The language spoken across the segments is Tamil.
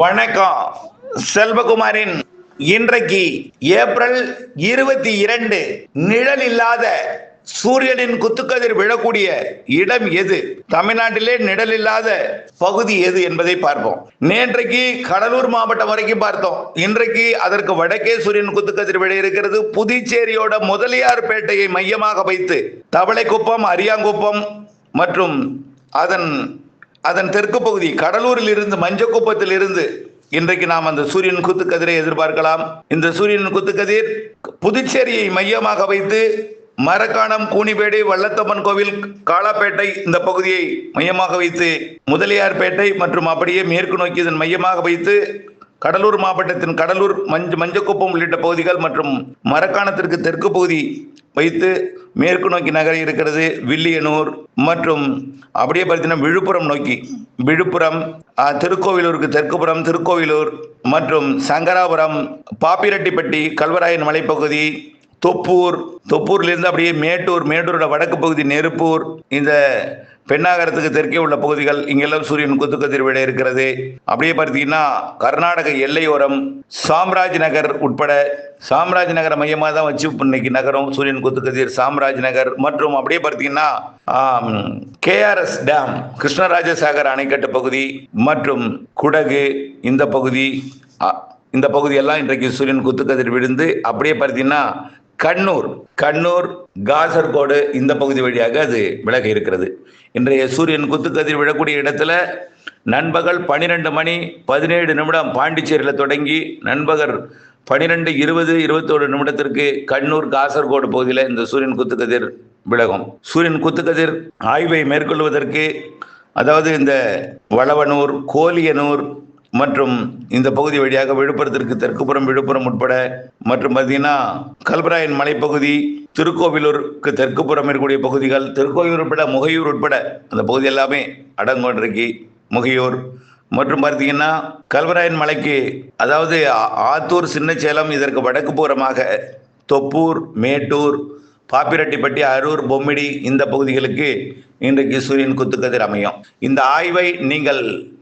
வணக்கம். செல்வகுமாரின் இன்றைக்கு ஏப்ரல் 22 நிழல் இல்லாத சூரியனின் குத்துக்கதிர் விழக்கூடிய இடம் எது, தமிழ்நாட்டிலே நிழல் இல்லாத பகுதி எது என்பதை பார்ப்போம். நேற்றைக்கு கடலூர் மாவட்டம் வரைக்கும் பார்த்தோம். இன்றைக்கு அதற்கு வடக்கே சூரியன் குத்துக்கதிர் விழ இருக்கிறது. புதுச்சேரியோட முதலியார்பேட்டையை மையமாக வைத்து தவளைக்குப்பம், அரியாங்குப்பம் மற்றும் அதன் தெற்கு பகுதி கடலூரில் இருந்து மஞ்சக்குப்பத்தில் இருந்து இன்றைக்கு நாம் அந்த சூரியன் குத்துக்கதிரை எதிர்பார்க்கலாம். இந்த சூரியன் குத்துக்கதிர் புதுச்சேரியை மையமாக வைத்து மரக்காணம், கூனிப்பேட்டை, வல்லத்தம்மன் கோவில், காலாப்பேட்டை இந்த பகுதியை மையமாக வைத்து முதலியார்பேட்டை மற்றும் அப்படியே மேற்கு நோக்கி இதன் மையமாக வைத்து கடலூர் மாவட்டத்தின் கடலூர், மஞ்சக்குப்பம் உள்ளிட்ட பகுதிகள் மற்றும் மரக்காணத்திற்கு தெற்கு பகுதி வைத்து மேற்கு நோக்கி நகர இருக்கிறது. வில்லியனூர் மற்றும் அப்படியே பார்த்தீங்கன்னா விழுப்புரம் நோக்கி, விழுப்புரம், திருக்கோவிலூருக்கு தெற்குப்புறம் திருக்கோவிலூர் மற்றும் சங்கராபுரம், பாப்பிரெட்டிப்பட்டி, கல்வராயன் மலைப்பகுதி, தொப்பூர்லேருந்து அப்படியே மேட்டூரோட வடக்கு பகுதி நெருப்பூர், இந்த பெண்ணாகரத்துக்கு தெற்கே உள்ள பகுதிகள் இங்கெல்லாம் சூரியன் குத்துக்கதிர் விட இருக்கிறது. அப்படியே பார்த்தீங்கன்னா கர்நாடக எல்லையோரம் சாம்ராஜ் நகர் உட்பட சாம்ராஜ் நகர மையமாக தான் வச்சு இன்னைக்கு நகரம் சூரியன் குத்துக்கதிர் சாம்ராஜ் நகர் மற்றும் அப்படியே பார்த்தீங்கன்னா KRS டேம், கிருஷ்ணராஜசாகர் அணைக்கட்டு பகுதி மற்றும் குடகு இந்த பகுதியெல்லாம் இன்றைக்கு சூரியன் குத்துக்கதிர் விழுந்து அப்படியே பார்த்தீங்கன்னா கண்ணூர், காசர்கோடு இந்த பகுதி வழியாக அது விலக இருக்கிறது. இன்றைய சூரியன் குத்துக்கதிர் விழக்கூடிய இடத்துல நண்பகல் 12:17 பாண்டிச்சேரியில் தொடங்கி நண்பகல் 12:20-21 கண்ணூர், காசர்கோடு பகுதியில் இந்த சூரியன் குத்துக்கதிர் விலகும். சூரியன் குத்துக்கதிர் ஆய்வை மேற்கொள்வதற்கு, அதாவது இந்த வளவனூர், கோலியனூர் மற்றும் இந்த பகுதி வழியாக விழுப்புரத்திற்கு தெற்குப்புறம் விழுப்புரம் உட்பட மற்றும் பார்த்தீங்கன்னா கல்வராயன் மலைப்பகுதி, திருக்கோவிலூருக்கு தெற்குப்புறம் இருக்கக்கூடிய பகுதிகள், திருக்கோவிலூர் உட்பட முகையூர் உட்பட அந்த பகுதி எல்லாமே அடங்கொன்றிருக்கி முகையூர் மற்றும் பார்த்தீங்கன்னா கல்வராயன் மலைக்கு, அதாவது ஆத்தூர், சின்னசேலம் இதற்கு வடக்கு புறமாக தொப்பூர், மேட்டூர், பாப்பிரெட்டிப்பட்டி, அரூர், பொம்மிடி இந்த பகுதிகளுக்கு இன்றைக்கு சூரியன் குத்துக்கதிர் அமையும். இந்த ஆய்வை நீங்கள்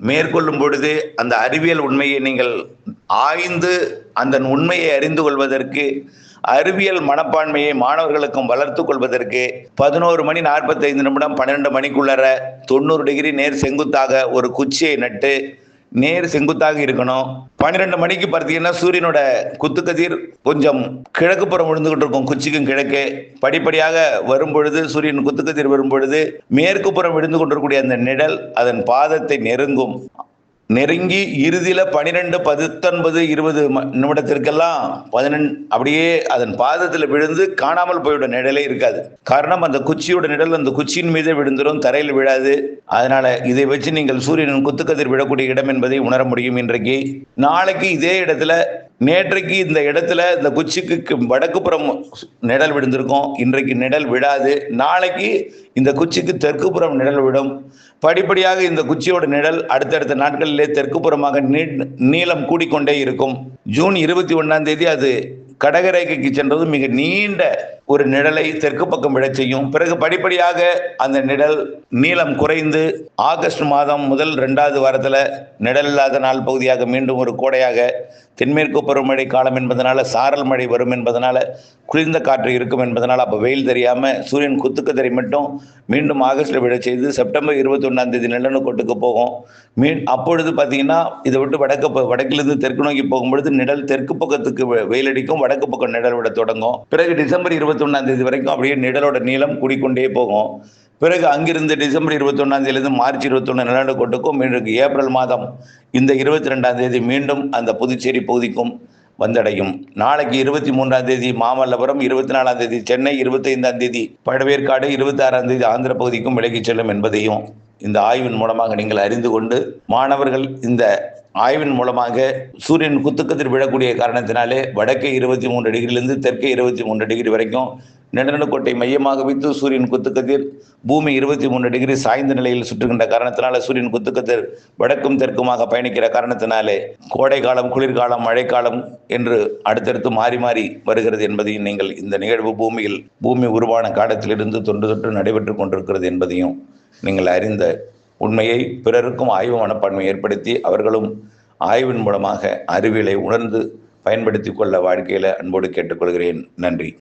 மேற்கொள்ளும் பொழுது அந்த அறிவியல் உண்மையை நீங்கள் ஆய்ந்து அந்த உண்மையை அறிந்து கொள்வதற்கு, அறிவியல் மனப்பான்மையை மாணவர்களுக்கும் வளர்த்து கொள்வதற்கு 11:45 12 மணிக்குள்ளர 90 டிகிரி நேர் செங்குத்தாக ஒரு குச்சியை நட்டு நேர் செங்குத்தாக இருக்கணும். 12 மணிக்கு பார்த்தீங்கன்னா சூரியனோட குத்துக்கதிர் கொஞ்சம் கிழக்கு புறம் விழுந்துகிட்டு இருக்கும். குச்சிக்கும் கிழக்கே படிப்படியாக வரும்பொழுது, சூரியன் குத்துக்கதிர் வரும்பொழுது மேற்கு புறம் விழுந்து கொண்டிருக்கக்கூடிய அந்த நிழல் அதன் பாதத்தை நெருங்கி இறுதியில 12, 19, 20 அப்படியே அதன் பாதத்தில் விழுந்து காணாமல் போய்விட நிழலே இருக்காது. காரணம், அந்த குச்சியோட நிழல் அந்த குச்சியின் மீதே விழுந்துடும், தரையில் விழாது. அதனால இதை வச்சு நீங்கள் சூரியனின் குத்துக்கதிர் விழக்கூடிய இடம் என்பதை உணர முடியும். இன்றைக்கு நாளைக்கு இதே இடத்துல, நேற்றைக்கு இந்த இடத்துல இந்த குச்சிக்கு வடக்கு புறம் நிழல் விழுந்திருக்கும். இன்றைக்கு நிழல் விழாது. நாளைக்கு இந்த குச்சிக்கு தெற்கு புறம் நிழல் விடும். படிப்படியாக இந்த குச்சியோட நிழல் அடுத்தடுத்த நாட்களிலே தெற்கு புறமாக நீளம் கூடிக்கொண்டே இருக்கும். ஜூன் 21 அது கடகரேகைக்கு சென்றது மிக நீண்ட ஒரு நிழலை தெற்கு பக்கம் விழச் செய்யும். பிறகு படிப்படியாக அந்த நிழல் நீளம் குறைந்து ஆகஸ்ட் மாதம் முதல் 2வது வாரத்தில் நிழல் இல்லாத நாள் பகுதியாக மீண்டும் ஒரு கோடையாக தென்மேற்கு பருவமழை காலம் என்பதனால சாரல் மழை வரும் என்பதனால குளிர்ந்த காற்று இருக்கும் என்பதனால் அப்போ வெயில் தெரியாமல் சூரியன் குத்துக்கதிரை மட்டும் மீண்டும் ஆகஸ்டில் விழ செய்து செப்டம்பர் 21 நிலநடுக்கோட்டுக்கு போகும். அப்பொழுது பார்த்தீங்கன்னா இதை விட்டு வடக்கிலிருந்து தெற்கு நோக்கி போகும்பொழுது நிழல் தெற்கு பக்கத்துக்கு வெயில் அடிக்கும், வடக்கு பக்கம் நிழல் விட தொடங்கும். பிறகு டிசம்பர் 21 வரைக்கும் அப்படியே நிழலோட நீளம் கூடிக்கொண்டே போகும். பிறகு அங்கிருந்து டிசம்பர் 21 மார்ச் 21 நிலநடுக்கோட்டுக்கும் மீண்டும் ஏப்ரல் மாதம் இந்த 22 மீண்டும் அந்த புதுச்சேரி பகுதிக்கும் வந்தடையும். நாளைக்கு 23 மாமல்லபுரம், 24 சென்னை, 25 பழவேற்காடு, 26 ஆந்திர பகுதிக்கும் விலகி செல்லும் என்பதையும் இந்த ஆய்வின் மூலமாக நீங்கள் அறிந்து கொண்டு, மாணவர்கள் இந்த ஆய்வின் மூலமாக சூரியன் குத்துக்கதிர் விழக்கூடிய காரணத்தினாலே வடக்கே 23 டிகிரிலிருந்து தெற்கே 23 டிகிரி வரைக்கும் நிலநடுக்கோட்டை மையமாக வைத்து சூரியன் குத்துக்கதிர் பூமி 23 டிகிரி சாய்ந்த நிலையில் சுற்றுகின்ற காரணத்தினால சூரியன் குத்துக்கதிர் வடக்கும் தெற்குமாக பயணிக்கிற காரணத்தினாலே கோடை காலம், குளிர்காலம், மழைக்காலம் என்று அடுத்தடுத்து மாறி மாறி வருகிறது என்பதையும் நீங்கள், இந்த நிகழ்வு பூமி உருவான காலத்திலிருந்து தொன்று நடைபெற்று கொண்டிருக்கிறது என்பதையும் நீங்கள் அறிந்த உண்மையை பிறருக்கும் ஆய்வு மனப்பான்மை ஏற்படுத்தி அவர்களும் ஆய்வின் மூலமாக அறிவியலை உணர்ந்து பயன்படுத்தி கொள்ள வாழ்க்கையில அன்போடு கேட்டுக்கொள்கிறேன். நன்றி.